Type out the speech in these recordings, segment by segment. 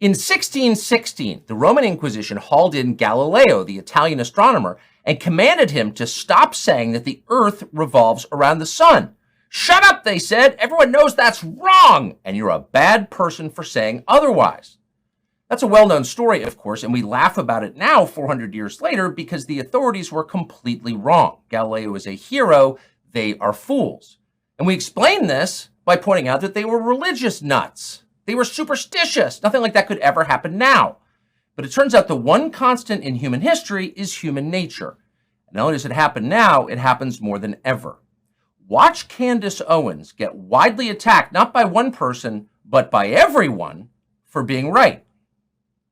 In 1616, the Roman Inquisition hauled in Galileo, the Italian astronomer, and commanded him to stop saying that the Earth revolves around the sun. Shut up, they said. Everyone knows that's wrong, and you're a bad person for saying otherwise. That's a well-known story, of course, and we laugh about it now 400 years later because the authorities were completely wrong. Galileo is a hero. They are fools. And we explain this by pointing out that they were religious nuts. They were superstitious. Nothing like that could ever happen now. But it turns out the one constant in human history is human nature. And not only does it happen now, it happens more than ever. Watch Candace Owens get widely attacked, not by one person, but by everyone for being right.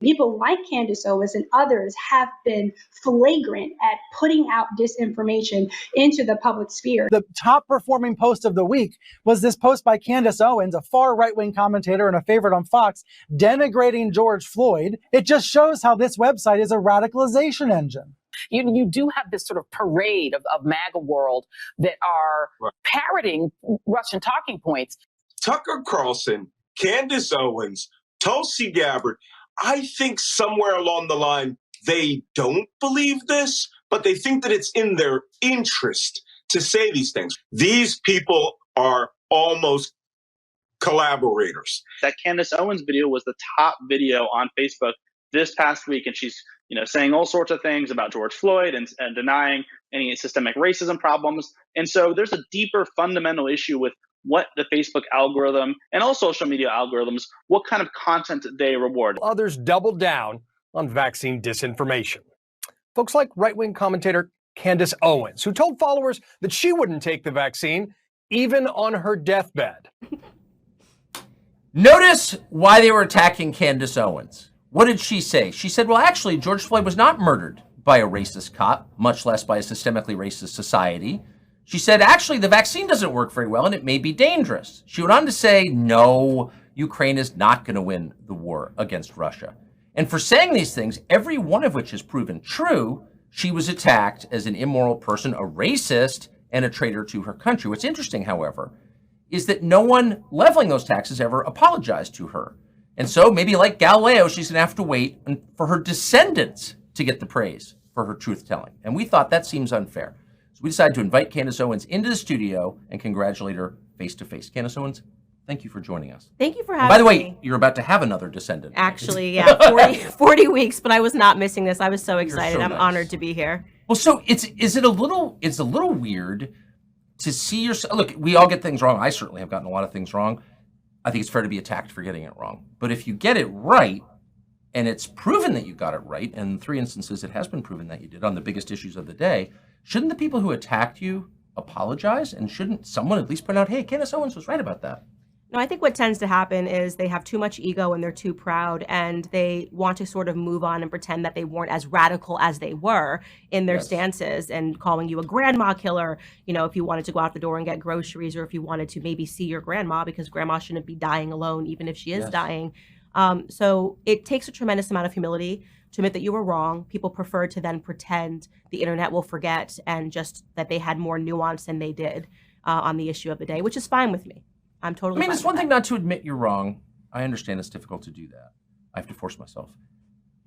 People like Candace Owens and others have been flagrant at putting out disinformation into the public sphere. The top performing post of the week was this post by Candace Owens, a far right-wing commentator and a favorite on Fox, denigrating George Floyd. It just shows how this website is a radicalization engine. You do have this sort of parade of MAGA world that are parroting Russian talking points. Tucker Carlson, Candace Owens, Tulsi Gabbard, I think somewhere along the line, they don't believe this, but they think that it's in their interest to say these things. These people are almost collaborators. That Candace Owens video was the top video on Facebook this past week, and she's saying all sorts of things about George Floyd and denying any systemic racism problems. And so there's a deeper fundamental issue with what the Facebook algorithm and all social media algorithms, what kind of content they reward. Others doubled down on vaccine disinformation. Folks like right-wing commentator Candace Owens, who told followers that she wouldn't take the vaccine even on her deathbed. Notice why they were attacking Candace Owens. What did she say? She said, well, actually, George Floyd was not murdered by a racist cop, much less by a systemically racist society. She said, actually, the vaccine doesn't work very well and it may be dangerous. She went on to say, no, Ukraine is not going to win the war against Russia. And for saying these things, every one of which has proven true, she was attacked as an immoral person, a racist, and a traitor to her country. What's interesting, however, is that no one leveling those attacks has ever apologized to her. And so maybe like Galileo, she's going to have to wait for her descendants to get the praise for her truth-telling. And we thought that seems unfair. So we decided to invite Candace Owens into the studio and congratulate her face-to-face. Candace Owens, thank you for joining us. Thank you for having me. By the way, you're about to have another descendant. Actually, yeah, 40 weeks, but I was not missing this. I was so excited. So I'm nice. honored to be here. Well, so it's a little weird to see yourself. Look, we all get things wrong. I certainly have gotten a lot of things wrong. I think it's fair to be attacked for getting it wrong. But if you get it right, and it's proven that you got it right, and in 3 instances it has been proven that you did on the biggest issues of the day, shouldn't the people who attacked you apologize? And shouldn't someone at least point out, hey, Candace Owens was right about that? No, I think what tends to happen is they have too much ego and they're too proud and they want to sort of move on and pretend that they weren't as radical as they were in their stances and calling you a grandma killer, if you wanted to go out the door and get groceries or if you wanted to maybe see your grandma because grandma shouldn't be dying alone even if she is dying. So it takes a tremendous amount of humility to admit that you were wrong. People prefer to then pretend the internet will forget and just that they had more nuance than they did on the issue of the day, which is fine with me. I'm totally fine it's one thing not to admit you're wrong. I understand it's difficult to do that. I have to force myself.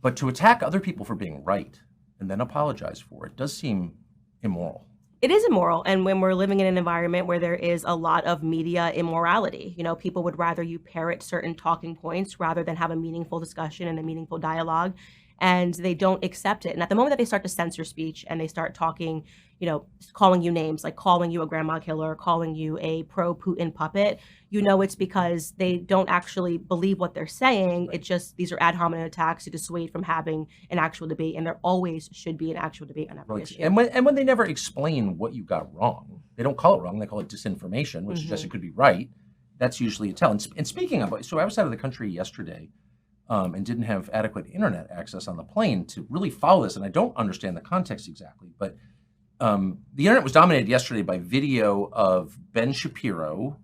But to attack other people for being right and then apologize for it does seem immoral. It is immoral. And when we're living in an environment where there is a lot of media immorality, people would rather you parrot certain talking points rather than have a meaningful discussion and a meaningful dialogue. And they don't accept it. And at the moment that they start to censor speech and they start talking, calling you names, like calling you a grandma killer, calling you a pro-Putin puppet, it's because they don't actually believe what they're saying. It just, these are ad hominem attacks to dissuade from having an actual debate. And there always should be an actual debate on every issue. And when they never explain what you got wrong, they don't call it wrong, they call it disinformation, which suggests it could be right. That's usually a tell. And speaking of, so I was out of the country yesterday, and didn't have adequate internet access on the plane to really follow this. And I don't understand the context exactly, but the internet was dominated yesterday by video of Ben Shapiro,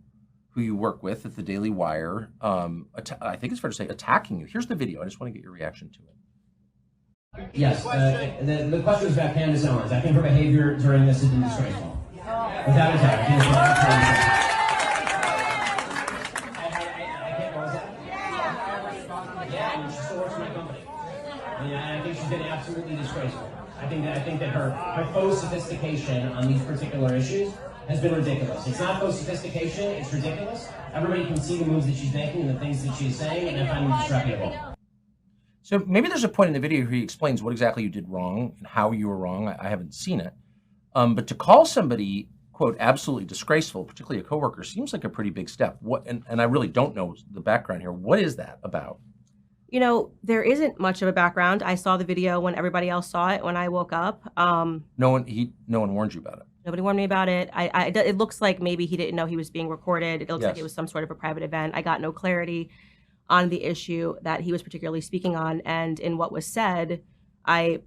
who you work with at the Daily Wire, I think it's fair to say, attacking you. Here's the video. I just want to get your reaction to it. Yes, the question is about Candace Owens. I think her behavior during this has been disgraceful. Without a doubt. and she still works for my company. And I think she's been absolutely disgraceful. I think that her faux sophistication on these particular issues has been ridiculous. It's not faux sophistication, it's ridiculous. Everybody can see the moves that she's making and the things that she's saying, and I find them disreputable. So maybe there's a point in the video where he explains what exactly you did wrong and how you were wrong. I haven't seen it. But to call somebody, quote, absolutely disgraceful, particularly a coworker, seems like a pretty big step. What? And I really don't know the background here. What is that about? You know, there isn't much of a background. I saw the video when everybody else saw it when I woke up. No one warned you about it. Nobody warned me about it. It looks like maybe he didn't know he was being recorded. It looks like it was some sort of a private event. I got no clarity on the issue that he was particularly speaking on. And in what was said, I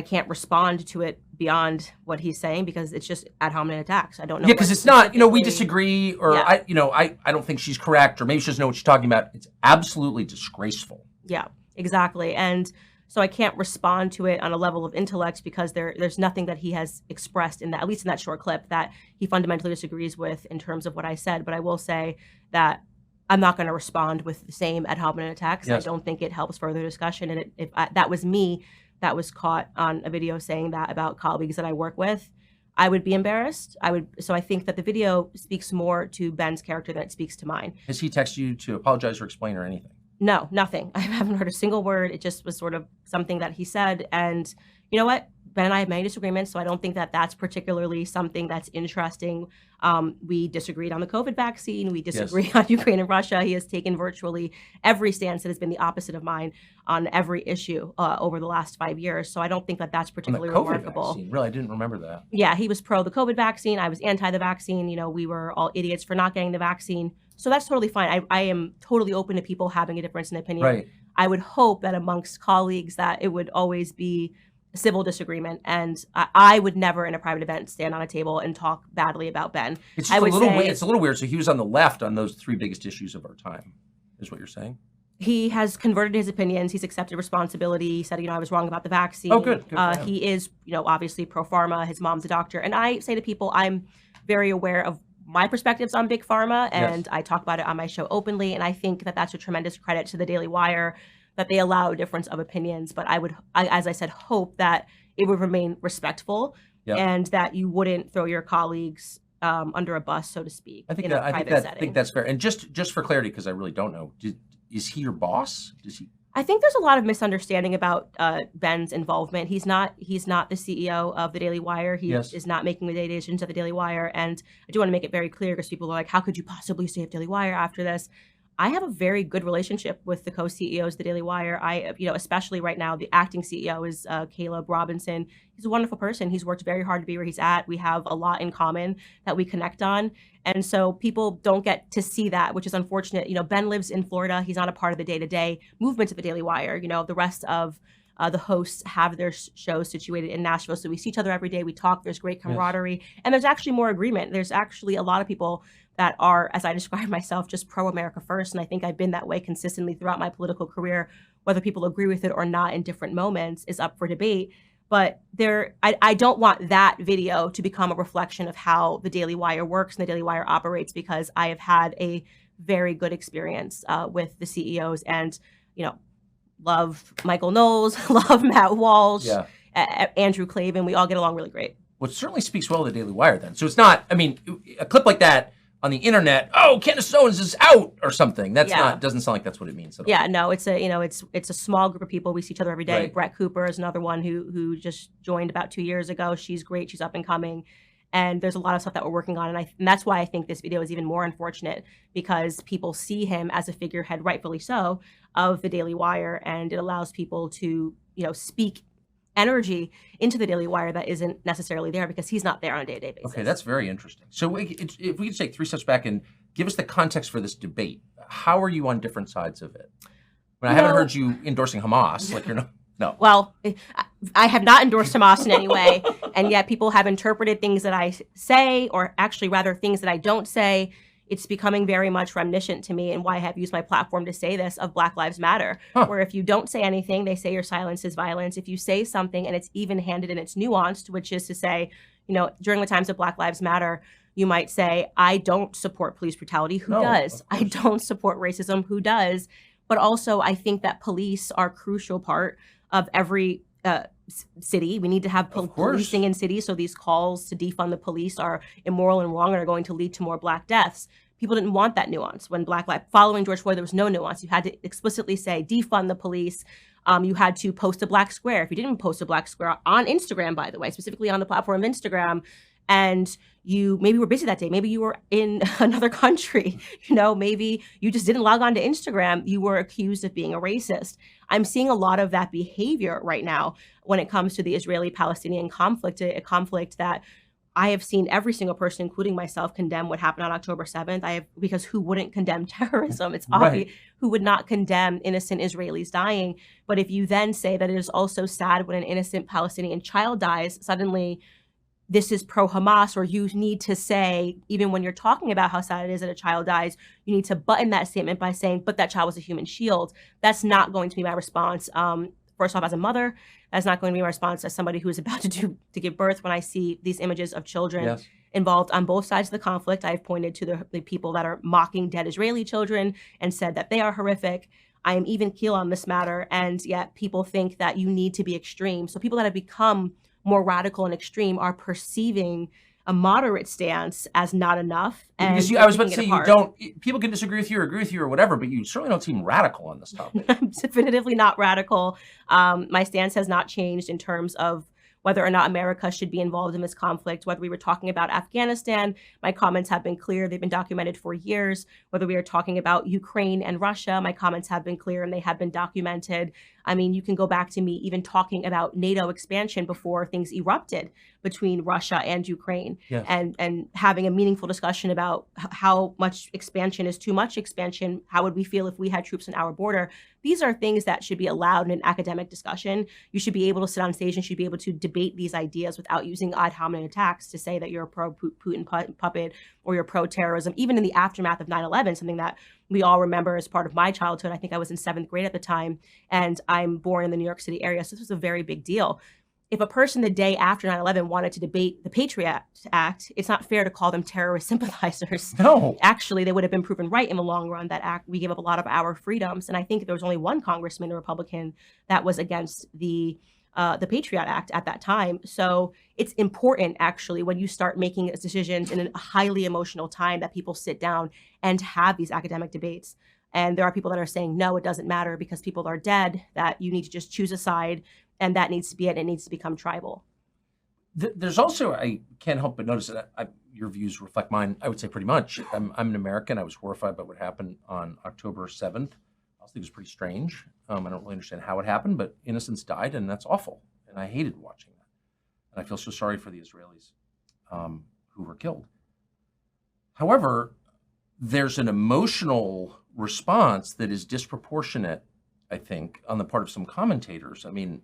can't respond to it beyond what he's saying because it's just ad hominem attacks. I don't know. Yeah, because it's not, we disagree, or I don't think she's correct, or maybe she doesn't know what she's talking about. It's absolutely disgraceful. Yeah, exactly. And so I can't respond to it on a level of intellect because there's nothing that he has expressed in that, at least in that short clip, that he fundamentally disagrees with in terms of what I said. But I will say that I'm not going to respond with the same ad hominem attacks. Yes. I don't think it helps further discussion. And if that was me that was caught on a video saying that about colleagues that I work with, I would be embarrassed. So I think that the video speaks more to Ben's character than it speaks to mine. Has he texted you to apologize or explain or anything? No, nothing. I haven't heard a single word. It just was sort of something that he said. And you know what? Ben and I have many disagreements, so I don't think that that's particularly something that's interesting. We disagreed on the COVID vaccine. We disagree on Ukraine and Russia. He has taken virtually every stance that has been the opposite of mine on every issue over the last 5 years. So I don't think that that's particularly remarkable. Vaccine. Really, I didn't remember that. Yeah, he was pro the COVID vaccine. I was anti the vaccine. We were all idiots for not getting the vaccine. So that's totally fine. I am totally open to people having a difference in opinion. Right. I would hope that amongst colleagues that it would always be civil disagreement, and I would never in a private event stand on a table and talk badly about Ben. It's just it's a little weird. So he was on the left on those three biggest issues of our time, is what you're saying? He has converted his opinions. He's accepted responsibility. He said, I was wrong about the vaccine. Oh, good. He is, obviously pro pharma. His mom's a doctor. And I say to people, I'm very aware of my perspectives on big pharma, and I talk about it on my show openly. And I think that that's a tremendous credit to the Daily Wire that they allow a difference of opinions. But I as I said, hope that it would remain respectful and that you wouldn't throw your colleagues under a bus, so to speak. I think that's fair. And just for clarity, because I really don't know, is he your boss? I think there's a lot of misunderstanding about Ben's involvement. He's not the CEO of the Daily Wire. He is not making the day-to-day decisions at the Daily Wire. And I do want to make it very clear because people are like, how could you possibly save Daily Wire after this? I have a very good relationship with the co-CEOs of the Daily Wire. Especially right now, the acting CEO is Caleb Robinson. He's a wonderful person. He's worked very hard to be where he's at. We have a lot in common that we connect on. And so people don't get to see that, which is unfortunate. Ben lives in Florida. He's not a part of the day-to-day movement of the Daily Wire. The rest of the hosts have their shows situated in Nashville. So we see each other every day. We talk. There's great camaraderie. And there's actually more agreement. There's actually a lot of people that are, as I describe myself, just pro-America first. And I think I've been that way consistently throughout my political career. Whether people agree with it or not in different moments is up for debate. But I don't want that video to become a reflection of how the Daily Wire works and the Daily Wire operates, because I have had a very good experience with the CEOs and, love Michael Knowles, love Matt Walsh, Andrew Klavan. We all get along really great. Well, it certainly speaks well of the Daily Wire then. So it's not, a clip like that on the internet, Candace Owens is out or something. That's doesn't sound like that's what it means at all. Yeah, no, it's a small group of people. We see each other every day. Right. Brett Cooper is another one who just joined about 2 years ago. She's great. She's up and coming. And there's a lot of stuff that we're working on. And that's why I think this video is even more unfortunate, because people see him as a figurehead, rightfully so, of the Daily Wire. And it allows people to, speak energy into the Daily Wire that isn't necessarily there because he's not there on a day-to-day basis. Okay, that's very interesting. So if we could take 3 steps back and give us the context for this debate. How are you on different sides of it? I haven't heard you endorsing Hamas, like you're not. No. Well, I have not endorsed Hamas in any way, and yet people have interpreted things that I say, or actually rather things that I don't say. It's becoming very much reminiscent to me, and why I have used my platform to say this, of Black Lives Matter, where if you don't say anything, they say your silence is violence. If you say something and it's even-handed and it's nuanced, which is to say, during the times of Black Lives Matter, you might say, I don't support police brutality. Who does? I don't support racism. Who does? But also, I think that police are a crucial part of every city. We need to have policing in cities. So these calls to defund the police are immoral and wrong and are going to lead to more Black deaths. People didn't want that nuance. When Black Lives, following George Floyd, there was no nuance. You had to explicitly say defund the police. You had to post a Black square. If you didn't post a Black square on Instagram, by the way, specifically on the platform of Instagram, and you maybe were busy that day, maybe you were in another country, maybe you just didn't log on to Instagram, you were accused of being a racist. I'm seeing a lot of that behavior right now when it comes to the Israeli-Palestinian conflict, a conflict that I have seen every single person, including myself, condemn what happened on October 7th. Because who wouldn't condemn terrorism? It's obvious. Who would not condemn innocent Israelis dying? But if you then say that it is also sad when an innocent Palestinian child dies, suddenly this is pro-Hamas, or you need to say, even when you're talking about how sad it is that a child dies, you need to button that statement by saying, but that child was a human shield. That's not going to be my response. First off, as a mother, that's not going to be my response as somebody who is about to give birth. When I see these images of children involved on both sides of the conflict, I've pointed to the people that are mocking dead Israeli children and said that they are horrific. I am even keel on this matter, and yet people think that you need to be extreme. So people that have become more radical and extreme are perceiving a moderate stance as not enough. And because I was about to say, people can disagree with you or agree with you or whatever, but you certainly don't seem radical on this topic. I'm definitively not radical. My stance has not changed in terms of whether or not America should be involved in this conflict. Whether we were talking about Afghanistan, my comments have been clear. They've been documented for years. Whether we are talking about Ukraine and Russia, my comments have been clear and they have been documented. I mean, you can go back to me even talking about NATO expansion before things erupted between Russia and Ukraine, and having a meaningful discussion about how much expansion is too much expansion. How would we feel if we had troops on our border? These are things that should be allowed in an academic discussion. You should be able to sit on stage and should be able to debate these ideas without using ad hominem attacks to say that you're a pro-Putin puppet or you're pro-terrorism. Even in the aftermath of 9/11, something that we all remember as part of my childhood. I think I was in 7th grade at the time, and I'm born in the New York City area, so this was a very big deal. If a person the day after 9/11 wanted to debate the Patriot Act, it's not fair to call them terrorist sympathizers. No. Actually, they would have been proven right in the long run. That act, we gave up a lot of our freedoms. And I think there was only one congressman, a Republican, that was against the Patriot Act at that time. So it's important, actually, when you start making decisions in a highly emotional time, that people sit down and have these academic debates. And there are people that are saying, no, it doesn't matter because people are dead, that you need to just choose a side, and that needs to be it. It needs to become tribal. There's also, I can't help but notice that your views reflect mine, I would say pretty much. I'm an American. I was horrified by what happened on October 7th. I think it was pretty strange. I don't really understand how it happened, but innocents died, and that's awful. And I hated watching that. And I feel so sorry for the Israelis who were killed. However, there's an emotional response that is disproportionate, I think, on the part of some commentators. I mean,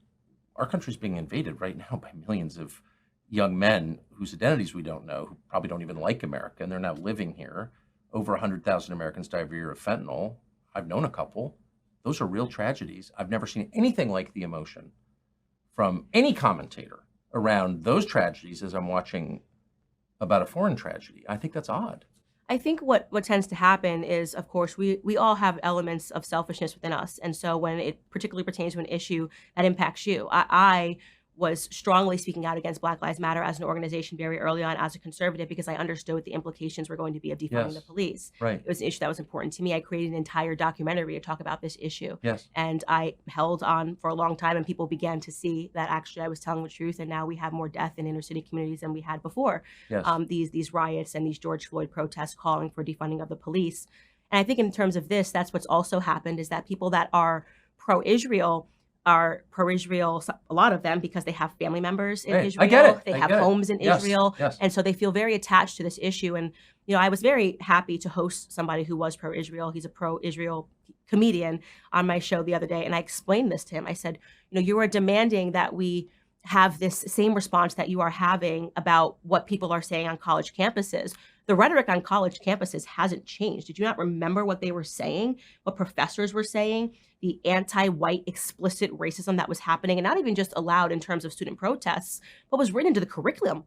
our country's being invaded right now by millions of young men whose identities we don't know, who probably don't even like America, and they're now living here. Over 100,000 Americans die every year of fentanyl. I've known a couple. Those are real tragedies. I've never seen anything like the emotion from any commentator around those tragedies as I'm watching about a foreign tragedy. I think that's odd. I think what tends to happen is, of course, we all have elements of selfishness within us. And so when it particularly pertains to an issue that impacts you, I was strongly speaking out against Black Lives Matter as an organization very early on as a conservative, because I understood what the implications were going to be of defunding the police. Right. It was an issue that was important to me. I created an entire documentary to talk about this issue. Yes. And I held on for a long time, and people began to see that actually I was telling the truth. And now we have more death in inner city communities than we had before. Yes. These riots and these George Floyd protests calling for defunding of the police. And I think in terms of this, that's what's also happened, is that people that are pro-Israel are pro-Israel, a lot of them, because they have family members in Israel. I get it. They have homes in Israel. Yes. And so they feel very attached to this issue. And, I was very happy to host somebody who was pro-Israel. He's a pro-Israel comedian on my show the other day. And I explained this to him. I said, you are demanding that we have this same response that you are having about what people are saying on college campuses. The rhetoric on college campuses hasn't changed. Did you not remember what they were saying, what professors were saying? the anti-white explicit racism that was happening, and not even just allowed in terms of student protests, but was written into the curriculum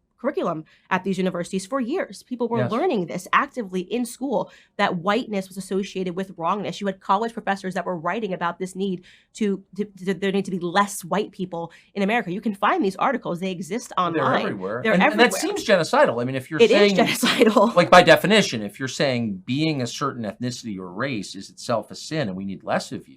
at these universities for years. People were learning this actively in school, that whiteness was associated with wrongness. You had college professors that were writing about this need there need to be less white people in America. You can find these articles. They exist online. They're everywhere. They're and everywhere. that seems genocidal. I mean, if you're It saying is genocidal. like by definition, if you're saying being a certain ethnicity or race is itself a sin and we need less of you,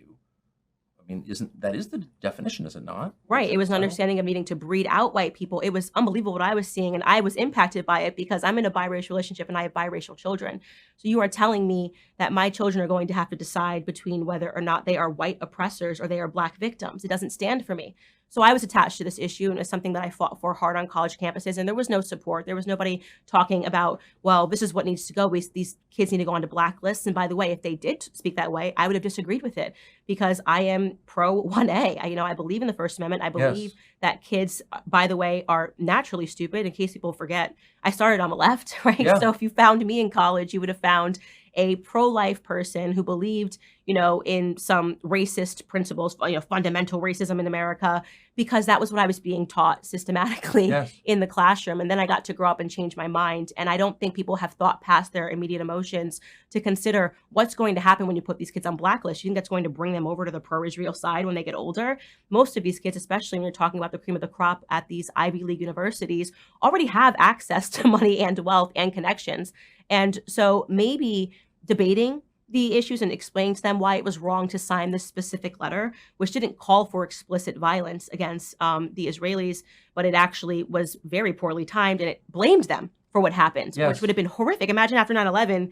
I mean, that is the definition, is it not? Right. It was an understanding of needing to breed out white people. It was unbelievable what I was seeing, and I was impacted by it because I'm in a biracial relationship and I have biracial children. So you are telling me that my children are going to have to decide between whether or not they are white oppressors or they are Black victims. It doesn't stand for me. So I was attached to this issue, and it's something that I fought for hard on college campuses, and there was no support. There was nobody talking about, well, this is what needs to go. These kids need to go onto blacklists. And by the way, if they did speak that way, I would have disagreed with it because I am pro 1A. I believe in the First Amendment. I believe that kids, by the way, are naturally stupid. In case people forget, I started on the left, right? Yeah. So if you found me in college, you would have found a pro-life person who believed, in some racist principles, fundamental racism in America, because that was what I was being taught systematically in the classroom. And then I got to grow up and change my mind. And I don't think people have thought past their immediate emotions to consider what's going to happen when you put these kids on blacklists. You think that's going to bring them over to the pro-Israel side when they get older? Most of these kids, especially when you're talking about the cream of the crop at these Ivy League universities, already have access to money and wealth and connections. And so maybe debating the issues and explaining to them why it was wrong to sign this specific letter, which didn't call for explicit violence against the Israelis, but it actually was very poorly timed, and it blamed them for what happened, which would have been horrific. Imagine after 9/11,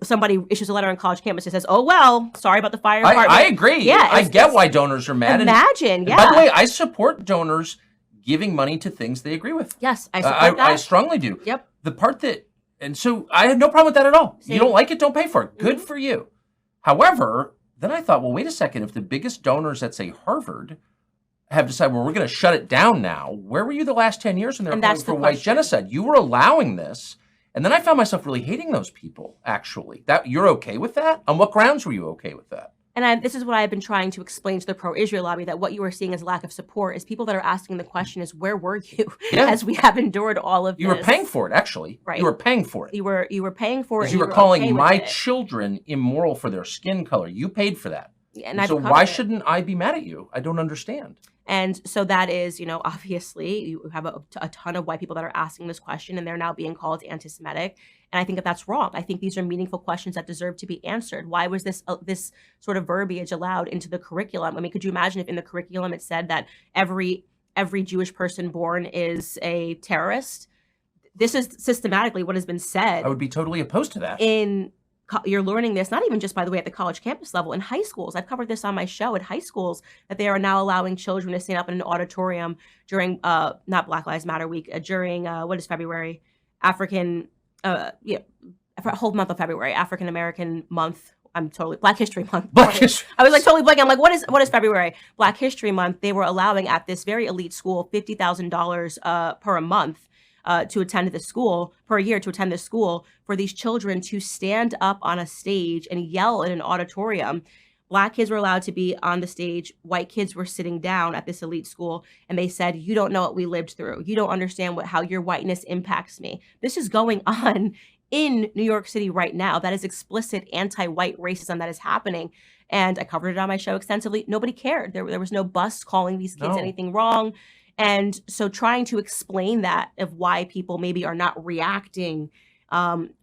somebody issues a letter on college campus that says, "Oh, well, sorry about the fire department." I agree. Yeah, I get why donors are mad. Imagine, and by the way, I support donors giving money to things they agree with. Yes, I support that. I strongly do. Yep. The part that, and so I had no problem with that at all. Same. You don't like it, don't pay for it. Good for you. However, then I thought, well, wait a second. If the biggest donors at, say, Harvard have decided, well, we're going to shut it down now, where were you the last 10 years when they were calling for white genocide? You were allowing this. And then I found myself really hating those people, actually. That you're okay with that? On what grounds were you okay with that? And this is what I've been trying to explain to the pro-Israel lobby, that what you are seeing as lack of support is people that are asking the question is, where were you as we have endured all of this? You were paying for it, actually. Right. You were paying for it. You were paying for it. You were calling my children immoral for their skin color. You paid for that. And so why shouldn't I be mad at you? I don't understand. And so that is, obviously you have a ton of white people that are asking this question, and they're now being called anti-Semitic. And I think that that's wrong. I think these are meaningful questions that deserve to be answered. Why was this sort of verbiage allowed into the curriculum? I mean, could you imagine if in the curriculum it said that every Jewish person born is a terrorist? This is systematically what has been said. I would be totally opposed to that. You're learning this, not even just, by the way, at the college campus level, in high schools. I've covered this on my show at high schools, that they are now allowing children to stand up in an auditorium during, not Black Lives Matter Week, during, what is February? Whole month of February, African American month. Black History Month. Black History. I was like totally blanking. I'm like, what is February? Black History Month. They were allowing at this very elite school $50,000 per month. To attend the school per year to attend the school for these children to stand up on a stage and yell in an auditorium. Black kids were allowed to be on the stage. White kids were sitting down at this elite school, and they said, "You don't know what we lived through. You don't understand how your whiteness impacts me." This is going on in New York City right now. That is explicit anti-white racism that is happening. And I covered it on my show extensively. Nobody cared. There was no bus calling these kids anything wrong. And so trying to explain that of why people maybe are not reacting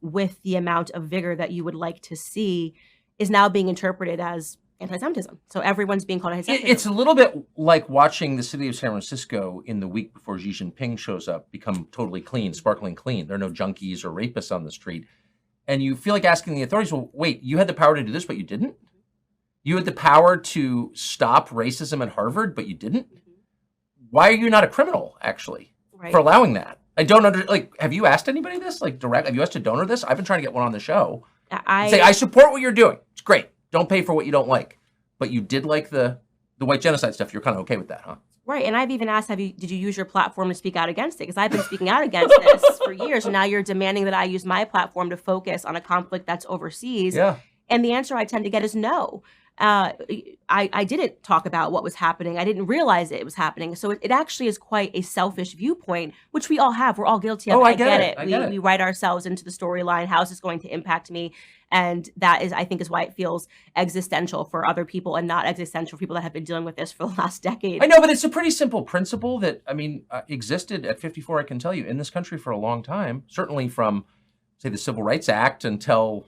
with the amount of vigor that you would like to see is now being interpreted as anti-Semitism. So everyone's being called anti-Semitism. It's a little bit like watching the city of San Francisco in the week before Xi Jinping shows up become totally clean, sparkling clean. There are no junkies or rapists on the street. And you feel like asking the authorities, well, wait, you had the power to do this, but you didn't? You had the power to stop racism at Harvard, but you didn't? Why are you not a criminal, actually, for allowing that? I don't have you asked anybody this? Have you asked a donor this? I've been trying to get one on the show. I support what you're doing. It's great. Don't pay for what you don't like. But you did like the white genocide stuff. You're kind of okay with that, huh? Right. And I've even asked, did you use your platform to speak out against it? Because I've been speaking out against this for years. And now you're demanding that I use my platform to focus on a conflict that's overseas. Yeah. And the answer I tend to get is no. I didn't talk about what was happening. I didn't realize it was happening. So it actually is quite a selfish viewpoint, which we all have. We're all guilty of it. Oh, I get it. I get it. We write ourselves into the storyline. How is this going to impact me? And that is, I think, is why it feels existential for other people and not existential for people that have been dealing with this for the last decade. I know, but it's a pretty simple principle that, existed at 54, I can tell you, in this country for a long time, certainly from, say, the Civil Rights Act until,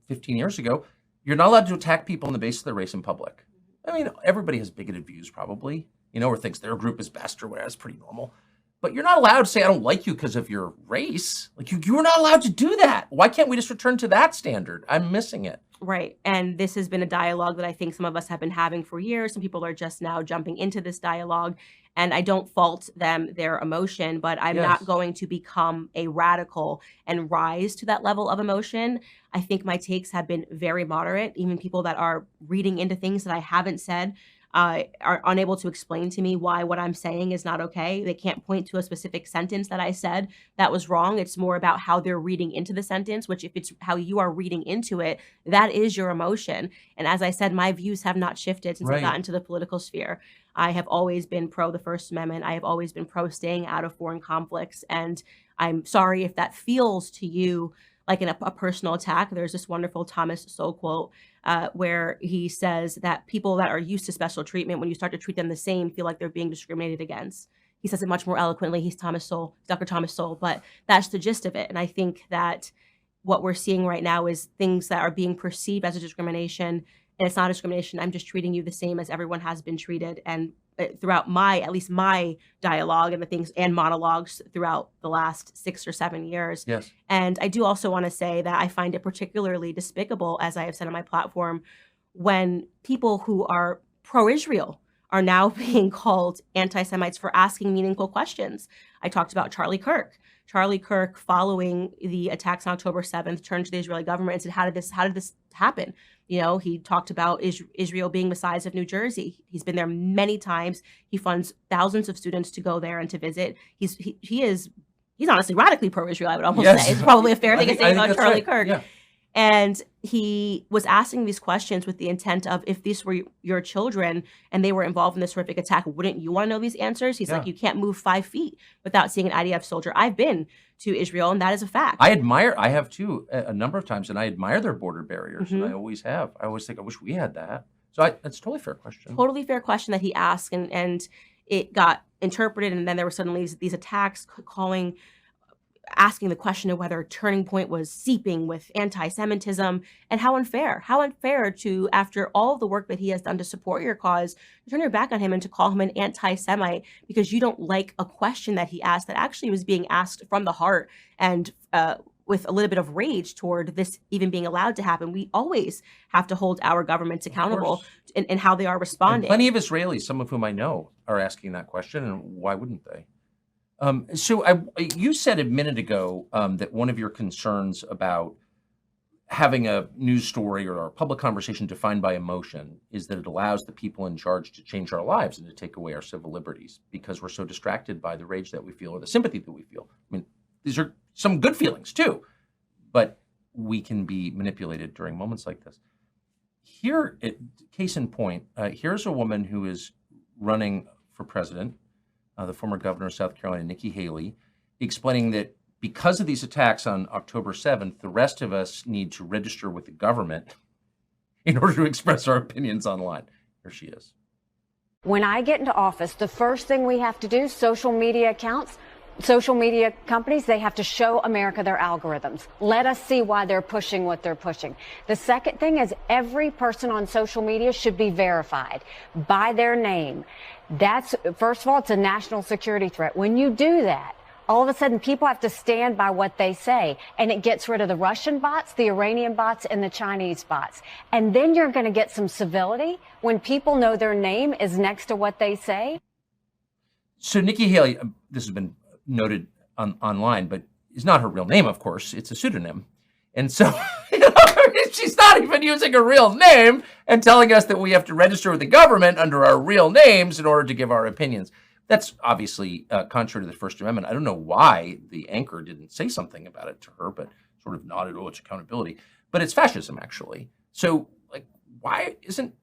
15 years ago. You're not allowed to attack people on the basis of their race in public. I mean, everybody has bigoted views probably, or thinks their group is best or whatever. It's pretty normal. But you're not allowed to say, I don't like you because of your race. Like, you're not allowed to do that. Why can't we just return to that standard? I'm missing it. Right. And this has been a dialogue that I think some of us have been having for years. Some people are just now jumping into this dialogue. And I don't fault them, their emotion, but I'm not going to become a radical and rise to that level of emotion. I think my takes have been very moderate. Even people that are reading into things that I haven't said are unable to explain to me why what I'm saying is not okay. They can't point to a specific sentence that I said that was wrong. It's more about how they're reading into the sentence, which if it's how you are reading into it, that is your emotion. And as I said, my views have not shifted since I got into the political sphere. I have always been pro the First Amendment. I have always been pro staying out of foreign conflicts. And I'm sorry if that feels to you like a personal attack. There's this wonderful Thomas Sowell quote where he says that people that are used to special treatment, when you start to treat them the same, feel like they're being discriminated against. He says it much more eloquently. He's Dr. Thomas Sowell, but that's the gist of it. And I think that what we're seeing right now is things that are being perceived as a discrimination, and it's not discrimination. I'm just treating you the same as everyone has been treated. And throughout at least my dialogue and the things and monologues throughout the last 6 or 7 years. Yes. And I do also want to say that I find it particularly despicable, as I have said on my platform, when people who are pro-Israel are now being called anti-Semites for asking meaningful questions. I talked about Charlie Kirk. Charlie Kirk, following the attacks on October 7th, turned to the Israeli government and said, how did this happen? He talked about Israel being the size of New Jersey. He's been there many times. He funds thousands of students to go there and to visit. He's honestly radically pro-Israel, I would almost say. It's probably a fair thing to say about Charlie Kirk. Yeah. And he was asking these questions with the intent of, if these were your children and they were involved in this horrific attack, wouldn't you want to know these answers? He's like, you can't move 5 feet without seeing an IDF soldier. I've been to Israel, and that is a fact. I have too, a number of times, and I admire their border barriers, and I always have. I always think, I wish we had that. So it's a totally fair question. Totally fair question that he asked, and it got interpreted, and then there were suddenly these attacks asking the question of whether Turning Point was seeping with anti-Semitism, and how unfair to, after all of the work that he has done to support your cause, to turn your back on him and to call him an anti-Semite because you don't like a question that he asked that actually was being asked from the heart and with a little bit of rage toward this even being allowed to happen. We always have to hold our governments accountable in how they are responding. And plenty of Israelis, some of whom I know, are asking that question, and why wouldn't they? You said a minute ago that one of your concerns about having a news story or a public conversation defined by emotion is that it allows the people in charge to change our lives and to take away our civil liberties because we're so distracted by the rage that we feel or the sympathy that we feel. I mean, these are some good feelings too, but we can be manipulated during moments like this. Here, case in point, here's a woman who is running for president, the former governor of South Carolina, Nikki Haley, explaining that because of these attacks on October 7th, the rest of us need to register with the government in order to express our opinions online. Here she is. When I get into office, the first thing we have to do, social media accounts, social media companies, they have to show America their algorithms. Let us see why they're pushing what they're pushing. The second thing is every person on social media should be verified by their name. That's, first of all, it's a national security threat. When you do that, all of a sudden people have to stand by what they say, and it gets rid of the Russian bots, the Iranian bots, and the Chinese bots. And then you're going to get some civility when people know their name is next to what they say. So Nikki Haley, this has been noted online, but is not her real name, of course. It's a pseudonym. And so she's not even using a real name and telling us that we have to register with the government under our real names in order to give our opinions. That's obviously contrary to the First Amendment. I don't know why the anchor didn't say something about it to her, but sort of nodded, oh, it's accountability. But it's fascism, actually. So, why isn't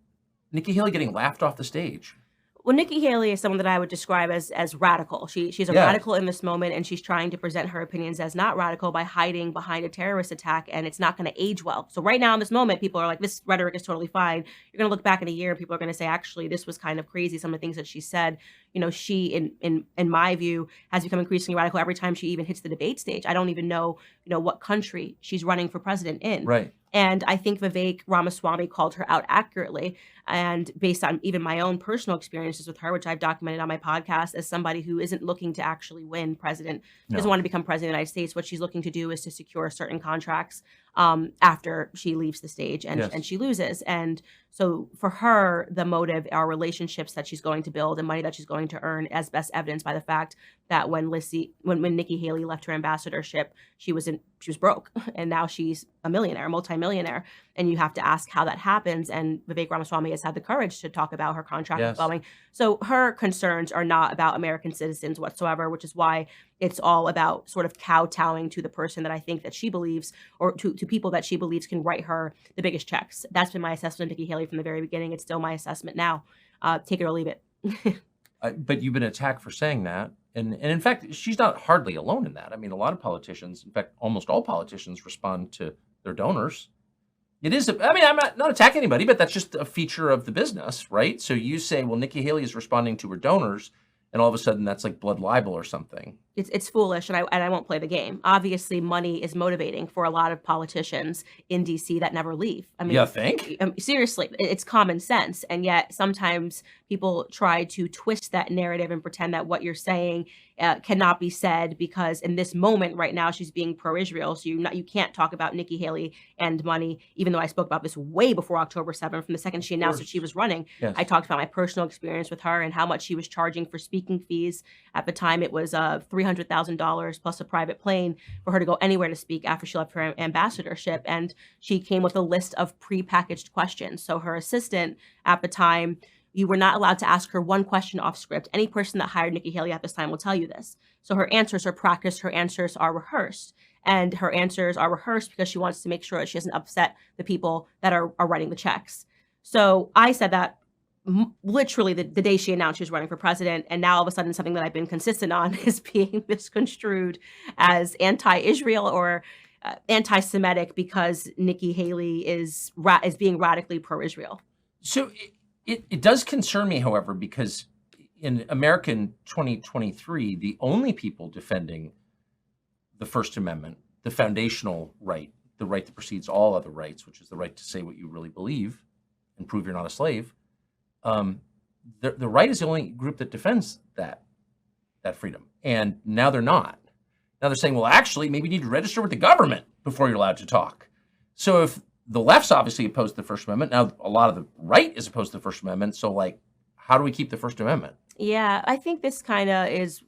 Nikki Haley getting laughed off the stage? Well, Nikki Haley is someone that I would describe as radical. She's a Yeah. radical in this moment, and she's trying to present her opinions as not radical by hiding behind a terrorist attack, and it's not going to age well. So right now in this moment, people are like, this rhetoric is totally fine. You're going to look back in a year, and people are going to say, actually, this was kind of crazy, some of the things that she said. You know, she, in my view, has become increasingly radical every time she even hits the debate stage. I don't even know, what country she's running for president in. Right. And I think Vivek Ramaswamy called her out accurately. And based on even my own personal experiences with her, which I've documented on my podcast, as somebody who isn't looking to actually win president, doesn't want to become president of the United States, what she's looking to do is to secure certain contracts after she leaves the stage and she loses. And so for her, the motive are relationships that she's going to build and money that she's going to earn, as best evidenced by the fact that when Nikki Haley left her ambassadorship, she was broke, and now she's a millionaire, a multimillionaire. And you have to ask how that happens. And Vivek Ramaswamy has had the courage to talk about her contract with Boeing. So her concerns are not about American citizens whatsoever, which is why it's all about sort of kowtowing to the person that I think that she believes, or to people that she believes can write her the biggest checks. That's been my assessment of Nikki Haley from the very beginning. It's still my assessment now. Take it or leave it. But you've been attacked for saying that. And in fact, she's not hardly alone in that. I mean, a lot of politicians, in fact, almost all politicians respond to their donors. It is, I'm not attacking anybody, but that's just a feature of the business, right? So you say, well, Nikki Haley is responding to her donors, and all of a sudden that's like blood libel or something. It's foolish, and I won't play the game. Obviously, money is motivating for a lot of politicians in D.C. that never leave. I mean, you think? Seriously, it's common sense, and yet sometimes people try to twist that narrative and pretend that what you're saying cannot be said because in this moment right now she's being pro-Israel. So you can't talk about Nikki Haley and money, even though I spoke about this way before October 7th. From the second she announced that she was running, I talked about my personal experience with her and how much she was charging for speaking fees. At the time, it was $300,000 plus a private plane for her to go anywhere to speak after she left her ambassadorship. And she came with a list of prepackaged questions. So her assistant at the time, you were not allowed to ask her one question off script. Any person that hired Nikki Haley at this time will tell you this. So her answers are practiced, her answers are rehearsed. And her answers are rehearsed because she wants to make sure that she doesn't upset the people that are writing the checks. So I said that literally the day she announced she was running for president, and now all of a sudden something that I've been consistent on is being misconstrued as anti-Israel or anti-Semitic because Nikki Haley is being radically pro-Israel. So it does concern me, however, because in American 2023, the only people defending the First Amendment, the foundational right, the right that precedes all other rights, which is the right to say what you really believe and prove you're not a slave, the right is the only group that defends that freedom. And now they're not. Now they're saying, well, actually, maybe you need to register with the government before you're allowed to talk. So if the left's obviously opposed to the First Amendment, now a lot of the right is opposed to the First Amendment. So, like, how do we keep the First Amendment? Yeah, I think this kind of is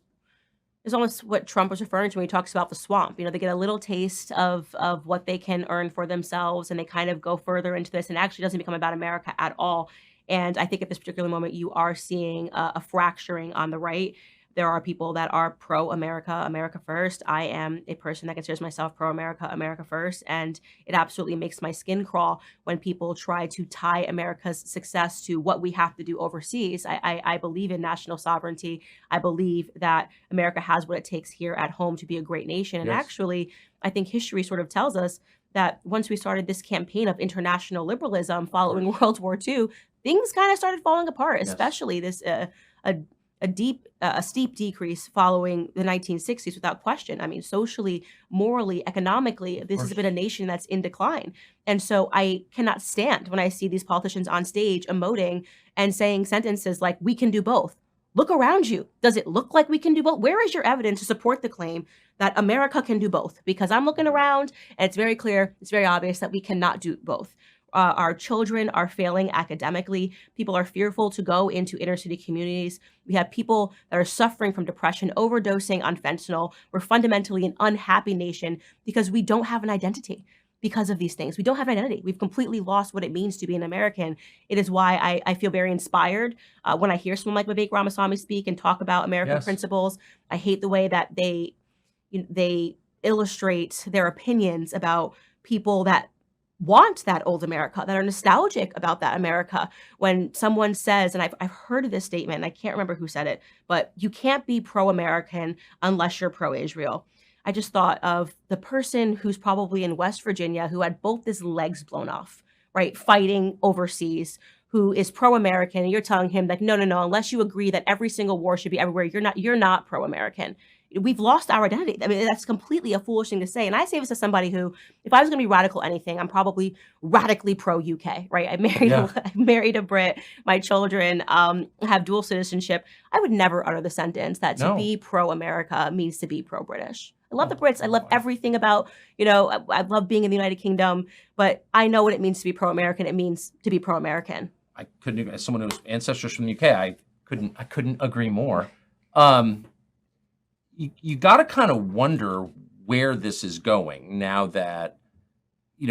almost what Trump was referring to when he talks about the swamp. You know, they get a little taste of what they can earn for themselves, and they kind of go further into this, and it actually doesn't become about America at all. And I think at this particular moment, you are seeing a fracturing on the right. There are people that are pro-America, America first. I am a person that considers myself pro-America, America first. And it absolutely makes my skin crawl when people try to tie America's success to what we have to do overseas. I believe in national sovereignty. I believe that America has what it takes here at home to be a great nation. And actually, I think history sort of tells us that once we started this campaign of international liberalism following World War II, things kind of started falling apart, especially this a steep decrease following the 1960s, without question. I mean, socially, morally, economically, this has been a nation that's in decline. And so I cannot stand when I see these politicians on stage emoting and saying sentences like, we can do both. Look around you. Does it look like we can do both? Where is your evidence to support the claim that America can do both? Because I'm looking around and it's very clear, it's very obvious that we cannot do both. Our children are failing academically. People are fearful to go into inner city communities. We have people that are suffering from depression, overdosing on fentanyl. We're fundamentally an unhappy nation because we don't have an identity because of these things. We don't have an identity. We've completely lost what it means to be an American. It is why I feel very inspired when I hear someone like Vivek Ramaswamy speak and talk about American principles. I hate the way that they illustrate their opinions about people that want that old America, that are nostalgic about that America. When someone says, and I've heard of this statement, and I can't remember who said it, but you can't be pro-American unless you're pro-Israel. I just thought of the person who's probably in West Virginia who had both his legs blown off, right, fighting overseas, who is pro-American, and you're telling him like, no, unless you agree that every single war should be everywhere, you're not pro-American. We've lost our identity. I mean, that's completely a foolish thing to say. And I say this as somebody who, if I was going to be radical anything, I'm probably radically pro-UK, right? I married a Brit. My children have dual citizenship. I would never utter the sentence that to be pro-America means to be pro-British. I love the Brits. I love everything about, I love being in the United Kingdom, but I know what it means to be pro-American. It means to be pro-American. I couldn't, as someone who's ancestors from the UK, I couldn't agree more. You got to kind of wonder where this is going now that,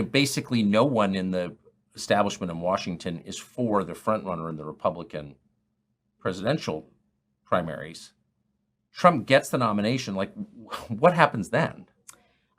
basically no one in the establishment in Washington is for the front runner in the Republican presidential primaries. Trump gets the nomination. Like, what happens then?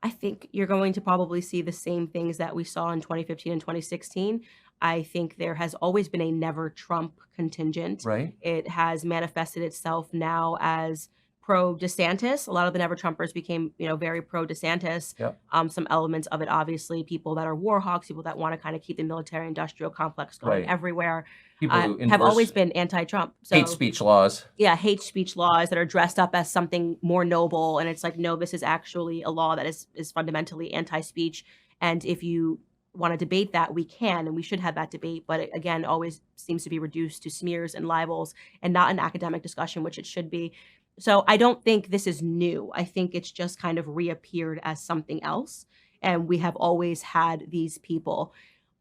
I think you're going to probably see the same things that we saw in 2015 and 2016. I think there has always been a never Trump contingent. Right. It has manifested itself now as pro DeSantis. A lot of the never Trumpers became, very pro DeSantis. Yep. Some elements of it, obviously, people that are war hawks, people that want to kind of keep the military industrial complex going everywhere, People who have always been anti-Trump. So, hate speech laws. Yeah, hate speech laws that are dressed up as something more noble. And it's like, no, this is actually a law that is fundamentally anti-speech. And if you want to debate that, we can, and we should have that debate. But it, again, always seems to be reduced to smears and libels and not an academic discussion, which it should be. So I don't think this is new. I think it's just kind of reappeared as something else. And we have always had these people.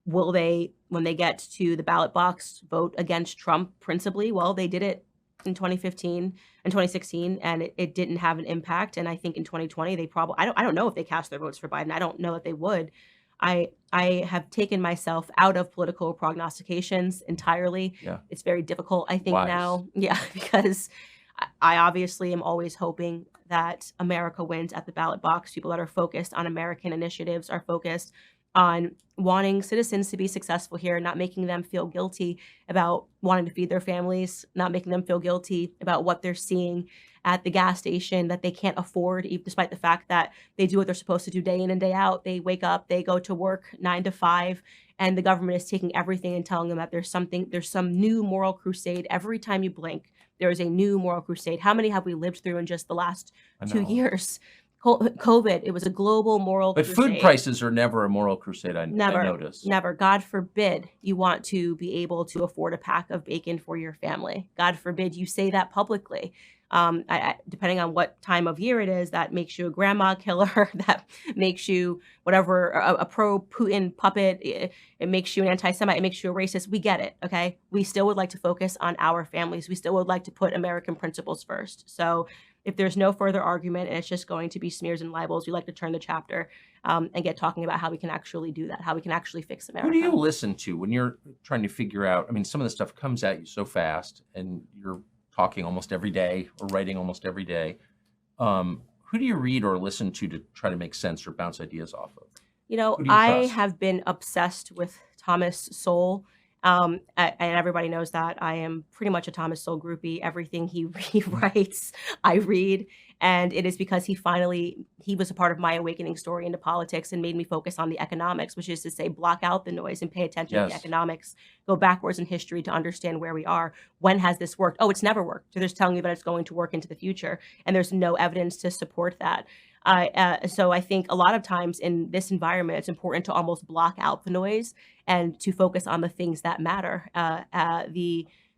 Will they, when they get to the ballot box, vote against Trump principally? Well, they did it in 2015 and 2016, and it didn't have an impact. And I think in 2020, they probably, I don't know if they cast their votes for Biden. I don't know that they would. I have taken myself out of political prognostications entirely. Yeah. It's very difficult, I think, Wise. now. Yeah, because I obviously am always hoping that America wins at the ballot box. People that are focused on American initiatives are focused on wanting citizens to be successful here, not making them feel guilty about wanting to feed their families, not making them feel guilty about what they're seeing at the gas station that they can't afford, even despite the fact that they do what they're supposed to do day in and day out. They wake up, they go to work 9 to 5, and the government is taking everything and telling them that there's some new moral crusade. Every time you blink, there is a new moral crusade. How many have we lived through in just the last 2 years? COVID, it was a global moral crusade. But food prices are never a moral crusade, I notice. Never. God forbid you want to be able to afford a pack of bacon for your family. God forbid you say that publicly. Depending on what time of year it is, that makes you a grandma killer, that makes you whatever, a pro-Putin puppet, it makes you an anti-Semite, it makes you a racist. We get it, okay? We still would like to focus on our families. We still would like to put American principles first. So if there's no further argument and it's just going to be smears and libels, we like to turn the chapter and get talking about how we can actually do that, how we can actually fix America. Who do you listen to when you're trying to figure out, I mean, some of the stuff comes at you so fast and you're talking almost every day or writing almost every day. Who do you read or listen to try to make sense or bounce ideas off of? I have been obsessed with Thomas Sowell. And everybody knows that I am pretty much a Thomas Sowell groupie. Everything he writes, I read. And it is because he was a part of my awakening story into politics and made me focus on the economics, which is to say, block out the noise and pay attention to the economics, go backwards in history to understand where we are. When has this worked? Oh, it's never worked. So there's telling you that it's going to work into the future. And there's no evidence to support that. So I think a lot of times in this environment, it's important to almost block out the noise and to focus on the things that matter.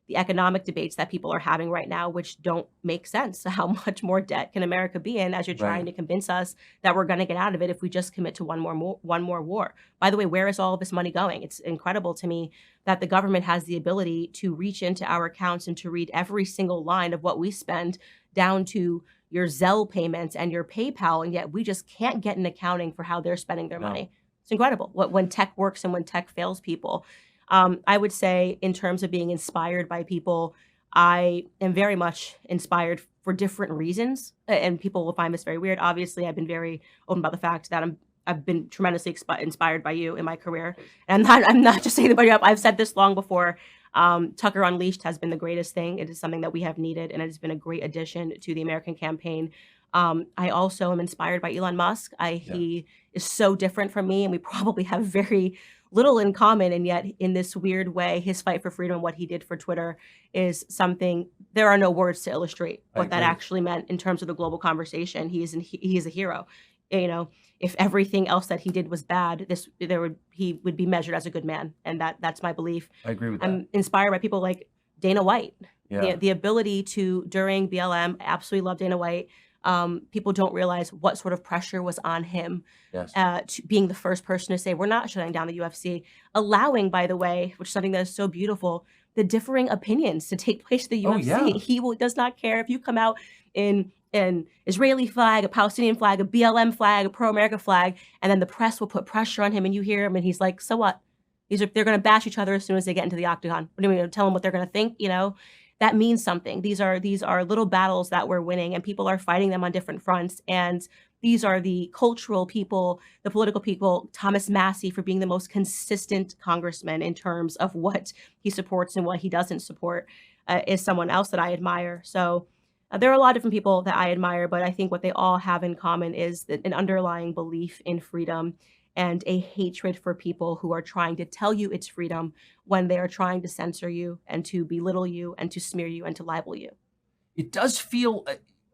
The economic debates that people are having right now, which don't make sense. How much more debt can America be in as you're trying to convince us that we're going to get out of it if we just commit to one more war? By the way, where is all of this money going? It's incredible to me that the government has the ability to reach into our accounts and to read every single line of what we spend down to your Zelle payments and your PayPal, and yet we just can't get an accounting for how they're spending their money. It's incredible when tech works and when tech fails people. I would say in terms of being inspired by people, I am very much inspired for different reasons. And people will find this very weird. Obviously, I've been very open about the fact that I'm I've been tremendously inspired by you in my career. And I'm not just saying anybody up. I've said this long before. Tucker Unleashed has been the greatest thing. It is something that we have needed, and it has been a great addition to the American campaign. I also am inspired by Elon Musk. He is so different from me, and we probably have very little in common. And yet, in this weird way, his fight for freedom and what he did for Twitter is something, there are no words to illustrate what that actually meant in terms of the global conversation. He is a hero. You know, if everything else that he did was bad, he would be measured as a good man. And that's my belief. I agree with that. I'm inspired by people like Dana White. Yeah. The ability to, during BLM, I absolutely love Dana White. People don't realize what sort of pressure was on him, to being the first person to say, we're not shutting down the UFC, allowing, by the way, which is something that is so beautiful, the differing opinions to take place at the UFC. He does not care if you come out in an Israeli flag, a Palestinian flag, a BLM flag, a pro-America flag, and then the press will put pressure on him, and you hear him, and he's like, so what? They're going to bash each other as soon as they get into the octagon. What are we going to tell them what they're going to think? You know, that means something. These are little battles that we're winning, and people are fighting them on different fronts. And these are the cultural people, the political people. Thomas Massey, for being the most consistent congressman in terms of what he supports and what he doesn't support, is someone else that I admire. So there are a lot of different people that I admire, but I think what they all have in common is an underlying belief in freedom and a hatred for people who are trying to tell you it's freedom when they are trying to censor you and to belittle you and to smear you and to libel you. It does feel,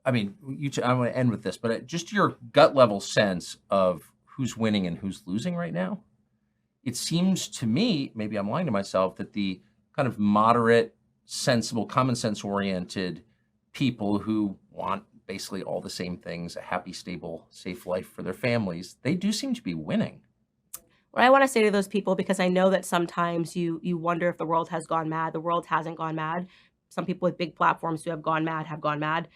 I mean, I'm going to end with this, but just your gut level sense of who's winning and who's losing right now. It seems to me, maybe I'm lying to myself, that the kind of moderate, sensible, common sense oriented people who want basically all the same things, a happy, stable, safe life for their families, they do seem to be winning. What I want to say to those people, because I know that sometimes you wonder if the world has gone mad. The world hasn't gone mad. Some people with big platforms who have gone mad.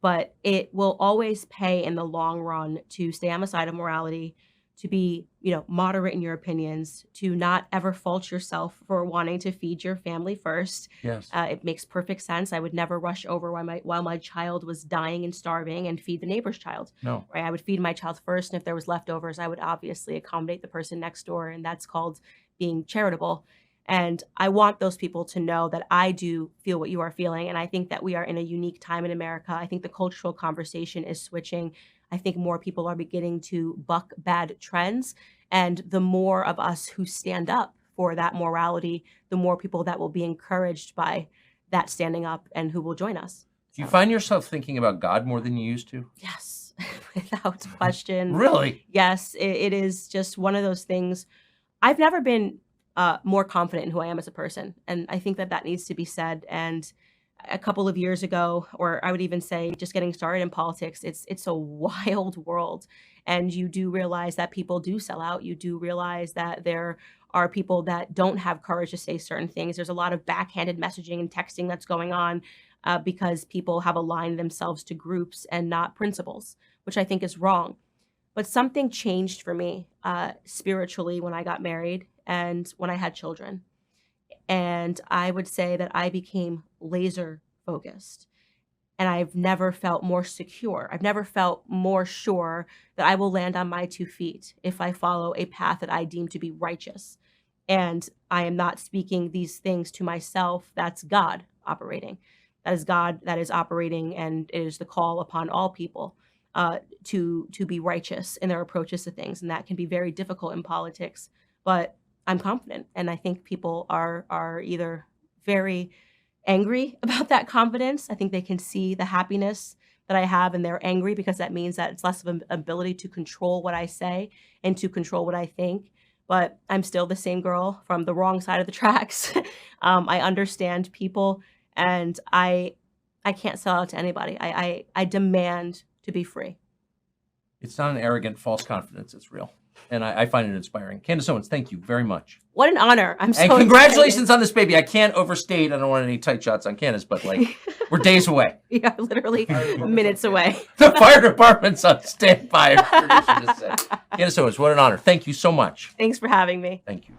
But it will always pay in the long run to stay on the side of morality, to be, moderate in your opinions, to not ever fault yourself for wanting to feed your family first. Yes. It makes perfect sense. I would never rush over while my child was dying and starving and feed the neighbor's child. No. Right? I would feed my child first, and if there was leftovers, I would obviously accommodate the person next door, and that's called being charitable. And I want those people to know that I do feel what you are feeling, and I think that we are in a unique time in America. I think the cultural conversation is switching. I think more people are beginning to buck bad trends. And the more of us who stand up for that morality, the more people that will be encouraged by that standing up and who will join us. Do you find yourself thinking about God more than you used to? Yes, without question. Really? Yes, it is just one of those things. I've never been more confident in who I am as a person. And I think that needs to be said. And a couple of years ago, or I would even say just getting started in politics, it's a wild world. And you do realize that people do sell out. You do realize that there are people that don't have courage to say certain things. There's a lot of backhanded messaging and texting that's going on because people have aligned themselves to groups and not principles, which I think is wrong. But something changed for me spiritually when I got married and when I had children. And I would say that I became laser focused. And I've never felt more secure. I've never felt more sure that I will land on my 2 feet if I follow a path that I deem to be righteous. And I am not speaking these things to myself. That's God operating. That is God that is operating, and it is the call upon all people to be righteous in their approaches to things. And that can be very difficult in politics. But I'm confident, and I think people are either very angry about that confidence. I think they can see the happiness that I have, and they're angry because that means that it's less of an ability to control what I say and to control what I think. But I'm still the same girl from the wrong side of the tracks. I understand people, and I can't sell out to anybody. I demand to be free. It's not an arrogant, false confidence. It's real. And I find it inspiring. Candace Owens, thank you very much. What an honor. I'm so And congratulations on this baby. I can't overstate. I don't want any tight shots on Candace, but we're days away. Yeah, literally minutes away. The fire department's on standby. Candace Owens, what an honor. Thank you so much. Thanks for having me. Thank you.